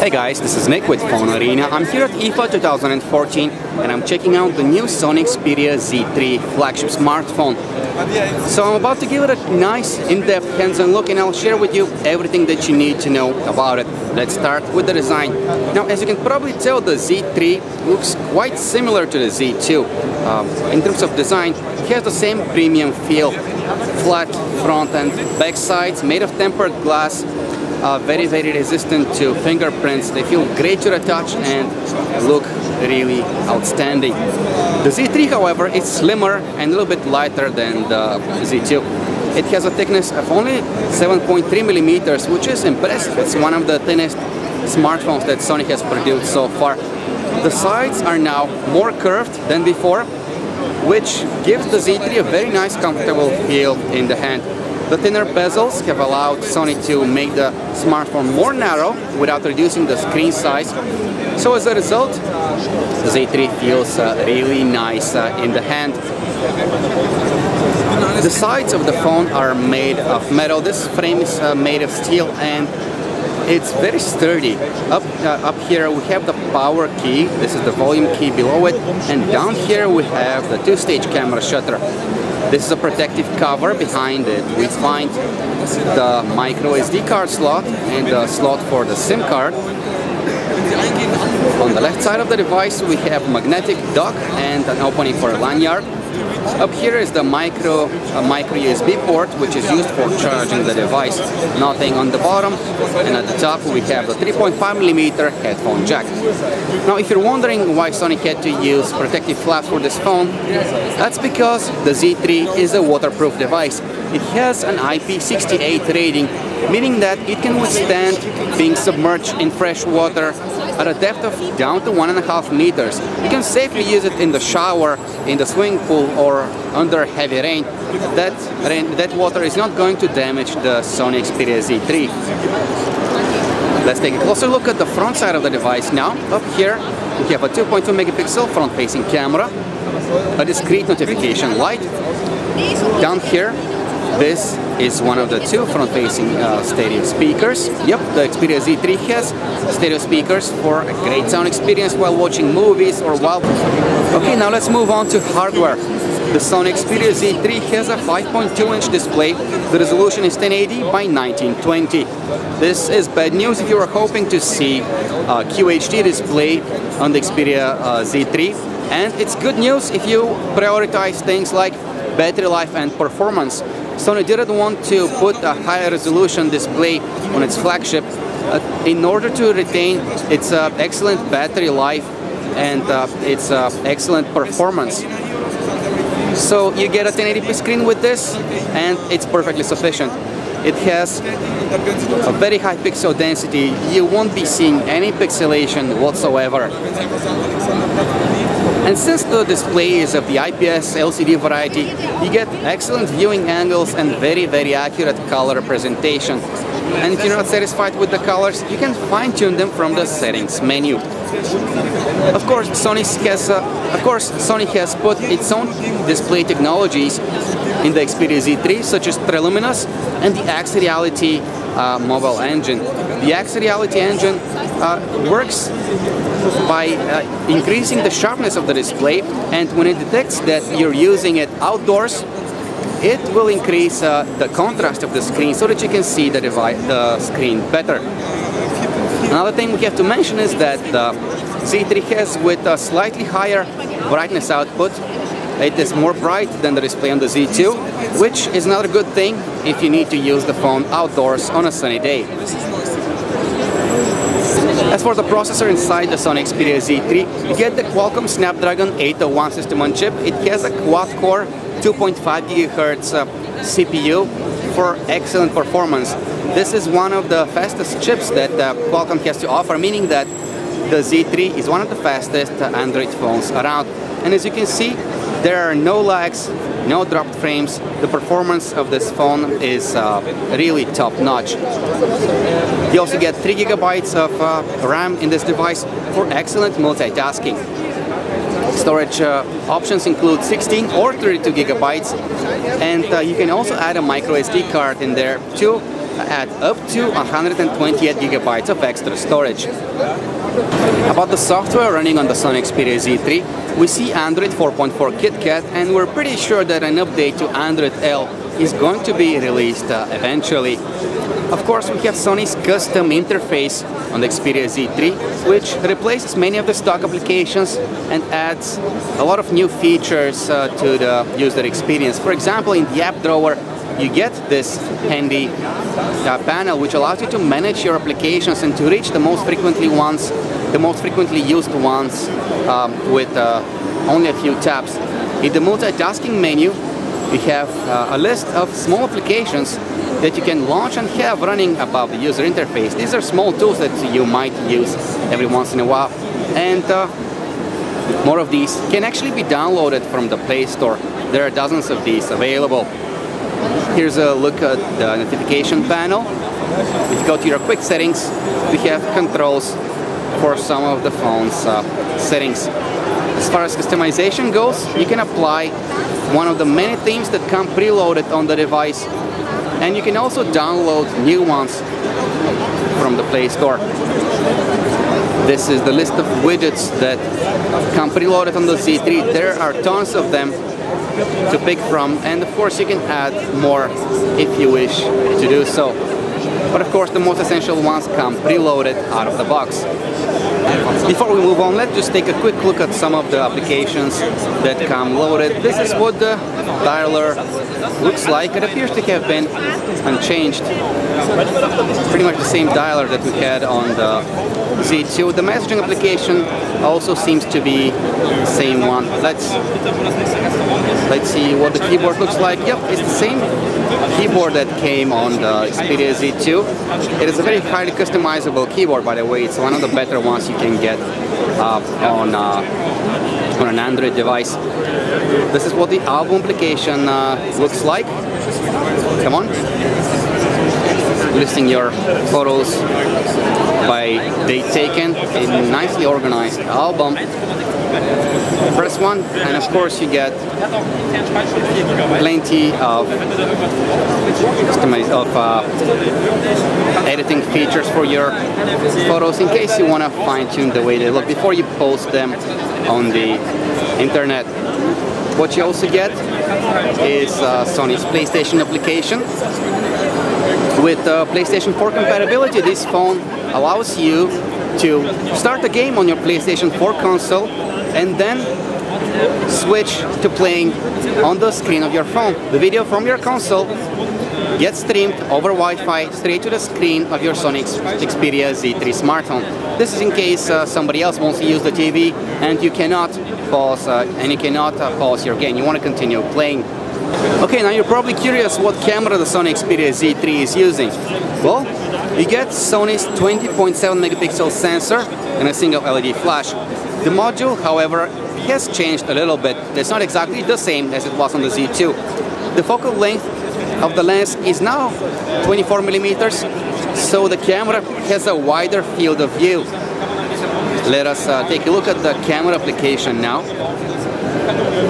Hey guys, this is Nick with PhoneArena. I'm here at IFA 2014 and I'm checking out the new Sony Xperia Z3 flagship smartphone. So I'm about to give it a nice in-depth hands-on look and I'll share with you everything that you need to know about it. Let's start with the design. Now, as you can probably tell, the Z3 looks quite similar to the Z2. In terms of design, it has the same premium feel. Flat front and back sides made of tempered glass. Very resistant to fingerprints. They feel great to the touch and look really outstanding. The Z3, however, is slimmer and a little bit lighter than the Z2. It has a thickness of only 7.3 millimeters, which is impressive. It's one of the thinnest smartphones that Sony has produced so far. The sides are now more curved than before, which gives the Z3 a very nice, comfortable feel in the hand. The thinner bezels have allowed Sony to make the smartphone more narrow without reducing the screen size. So as a result, the Z3 feels really nice in the hand. The sides of the phone are made of metal. This frame is made of steel and it's very sturdy. Up here we have the power key. This is the volume key below it. And down here we have the two-stage camera shutter. This is a protective cover. Behind it we find the micro SD card slot and the slot for the SIM card. On the left side of the device we have a magnetic dock and an opening for a lanyard. Up here is the micro USB port, which is used for charging the device. Nothing on the bottom, and at the top we have the 3.5mm headphone jack. Now, if you're wondering why Sony had to use protective flaps for this phone, that's because the Z3 is a waterproof device. It has an IP68 rating, meaning that it can withstand being submerged in fresh water at a depth of down to 1.5 meters. You can safely use it in the shower, in the swimming pool, or under heavy rain. That water is not going to damage the Sony Xperia Z3. Let's take a closer look at the front side of the device now. Up here we have a 2.2 megapixel front-facing camera, a discrete notification light. Down here, this is one of the two front-facing stereo speakers. Yep, the Xperia Z3 has stereo speakers for a great sound experience while watching movies or while... Okay, now let's move on to hardware. The Sony Xperia Z3 has a 5.2-inch display. The resolution is 1080 by 1920. This is bad news if you are hoping to see a QHD display on the Xperia Z3. And it's good news if you prioritize things like battery life and performance. Sony didn't want to put a higher resolution display on its flagship in order to retain its excellent battery life and its excellent performance. So you get a 1080p screen with this and it's perfectly sufficient. It has a very high pixel density. You won't be seeing any pixelation whatsoever. And since the display is of the IPS LCD variety, you get excellent viewing angles and very accurate color representation. And if you're not satisfied with the colors, you can fine-tune them from the settings menu. Of course, Sony has put its own display technologies in the Xperia Z3, such as Triluminous and the X Reality mobile engine. The X Reality engine works by increasing the sharpness of the display, and when it detects that you're using it outdoors, it will increase the contrast of the screen so that you can see the screen better. Another thing we have to mention is that the Z3 has with a slightly higher brightness output. It is more bright than the display on the Z2, which is another good thing if you need to use the phone outdoors on a sunny day. As for the processor inside the Sony Xperia Z3, you get the Qualcomm Snapdragon 801 system on chip. It has a quad-core 2.5 GHz CPU for excellent performance. This is one of the fastest chips that Qualcomm has to offer, meaning that the Z3 is one of the fastest Android phones around. And as you can see, there are no lags, no dropped frames. The performance of this phone is really top-notch. You also get 3 GB of RAM in this device for excellent multitasking. Storage options include 16 or 32 GB, and you can also add a micro SD card in there to add up to 128 gigabytes of extra storage. About the software running on the Sony Xperia Z3, we see Android 4.4 KitKat, and we're pretty sure that an update to Android L is going to be released eventually. Of course, we have Sony's custom interface on the Xperia Z3, which replaces many of the stock applications and adds a lot of new features to the user experience. For example, in the app drawer, you get this handy panel which allows you to manage your applications and to reach the most frequently used ones with only a few taps. In the multitasking menu, we have a list of small applications that you can launch and have running above the user interface. These are small tools that you might use every once in a while, and more of these can actually be downloaded from the Play Store. There are dozens of these available. Here's a look at the notification panel. If you go to your quick settings, we have controls for some of the phone's settings. As far as customization goes, you can apply one of the many themes that come preloaded on the device, and you can also download new ones from the Play Store. This is the list of widgets that come preloaded on the Z3. There are tons of them to pick from, and of course you can add more if you wish to do so. But of course the most essential ones come preloaded out of the box. Before we move on, let's just take a quick look at some of the applications that come loaded. This is what the dialer looks like. It appears to have been unchanged. Pretty much the same dialer that we had on the Z2. The messaging application also seems to be the same one. Let's see what the keyboard looks like. Yep, it's the same keyboard that came on the Xperia Z2. It is a very highly customizable keyboard, by the way. It's one of the better ones you can get on an Android device. This is what the album application looks like. Come on. Listing your photos by date taken in a nicely organized album. Press 1, and of course you get plenty of editing features for your photos in case you want to fine-tune the way they look before you post them on the internet. What you also get is Sony's PlayStation application. With PlayStation 4 compatibility, this phone allows you to start a game on your PlayStation 4 console and then switch to playing on the screen of your phone. The video from your console gets streamed over Wi-Fi straight to the screen of your Sony Xperia Z3 smartphone. This is in case somebody else wants to use the TV and you cannot pause your game. You want to continue playing. Okay, now you're probably curious what camera the Sony Xperia Z3 is using. Well, you get Sony's 20.7 megapixel sensor and a single LED flash. The module, however, has changed a little bit. It's not exactly the same as it was on the Z2. The focal length of the lens is now 24 millimeters, so the camera has a wider field of view. Let us take a look at the camera application now.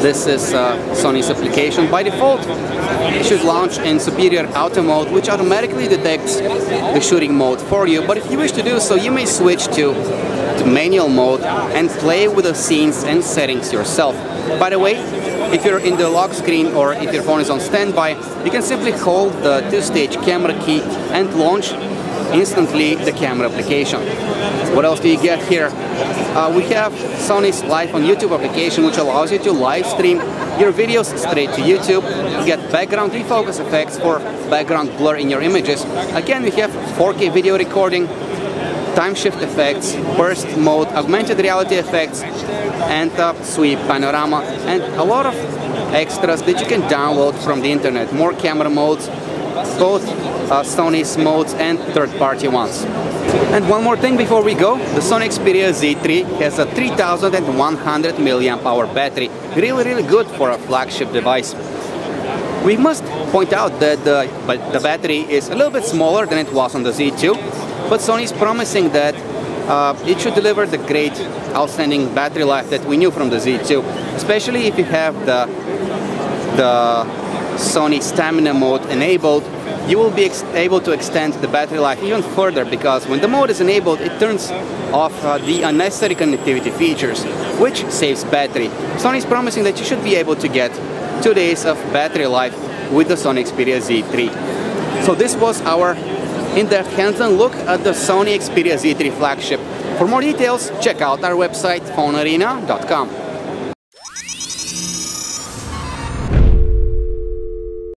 This is Sony's application. By default, it should launch in superior auto mode, which automatically detects the shooting mode for you. But if you wish to do so, you may switch to manual mode and play with the scenes and settings yourself. By the way, if you're in the lock screen or if your phone is on standby, you can simply hold the two-stage camera key and launch instantly the camera application. What else do you get here? We have Sony's Live on YouTube application, which allows you to live stream your videos straight to YouTube. You get background refocus effects for background blur in your images. Again, we have 4K video recording, time shift effects, burst mode, augmented reality effects, and sweep panorama, and a lot of extras that you can download from the internet. More camera modes, both Sony's modes and third-party ones. And one more thing before we go, the Sony Xperia Z3 has a 3100 mAh battery. Really good for a flagship device. We must point out that the battery is a little bit smaller than it was on the Z2, but Sony is promising that it should deliver the great, outstanding battery life that we knew from the Z2, especially if you have the Sony Stamina mode enabled. you will be able to extend the battery life even further, because when the mode is enabled, it turns off the unnecessary connectivity features, which saves battery. Sony is promising that you should be able to get 2 days of battery life with the Sony Xperia Z3. So this was our in-depth hands-on look at the Sony Xperia Z3 flagship. For more details, check out our website, PhoneArena.com.